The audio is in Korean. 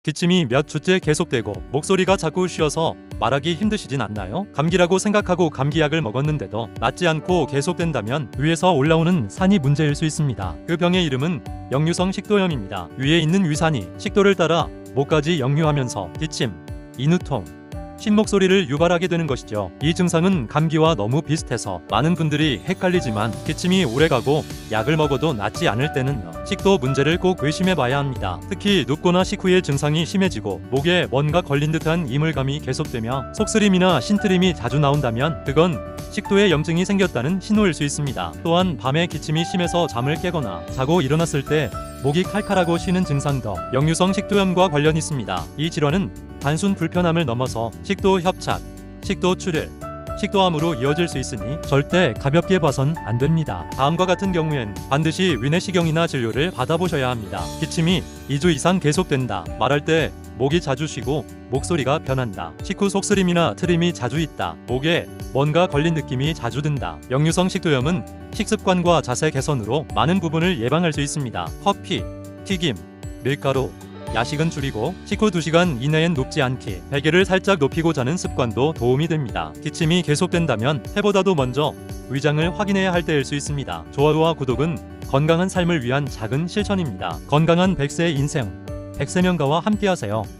기침이 몇 주째 계속되고 목소리가 자꾸 쉬어서 말하기 힘드시진 않나요? 감기라고 생각하고 감기약을 먹었는데도 낫지 않고 계속된다면 위에서 올라오는 산이 문제일 수 있습니다. 그 병의 이름은 역류성 식도염입니다. 위에 있는 위산이 식도를 따라 목까지 역류하면서 기침, 인후통, 신목소리를 유발하게 되는 것이죠. 이 증상은 감기와 너무 비슷해서 많은 분들이 헷갈리지만 기침이 오래가고 약을 먹어도 낫지 않을 때는 식도 문제를 꼭 의심해 봐야 합니다. 특히 눕거나 식후에 증상이 심해지고 목에 뭔가 걸린 듯한 이물감이 계속되며 속쓰림이나 신트림이 자주 나온다면 그건 식도에 염증이 생겼다는 신호일 수 있습니다. 또한 밤에 기침이 심해서 잠을 깨거나 자고 일어났을 때 목이 칼칼하고 쉬는 증상도 역류성 식도염과 관련이 있습니다. 이 질환은 단순 불편함을 넘어서 식도 협착, 식도 출혈, 식도암으로 이어질 수 있으니 절대 가볍게 봐선 안 됩니다. 다음과 같은 경우엔 반드시 위내시경이나 진료를 받아보셔야 합니다. 기침이 2주 이상 계속된다. 말할 때 목이 자주 쉬고 목소리가 변한다. 식후 속쓰림이나 트림이 자주 있다. 목에 뭔가 걸린 느낌이 자주 든다. 역류성 식도염은 식습관과 자세 개선으로 많은 부분을 예방할 수 있습니다. 커피, 튀김, 밀가루, 야식은 줄이고 식후 2시간 이내엔 눕지 않기, 베개를 살짝 높이고 자는 습관도 도움이 됩니다. 기침이 계속된다면 해보다도 먼저 위장을 확인해야 할 때일 수 있습니다. 좋아요와 구독은 건강한 삶을 위한 작은 실천입니다. 건강한 100세의 인생, 백세명가와 함께하세요.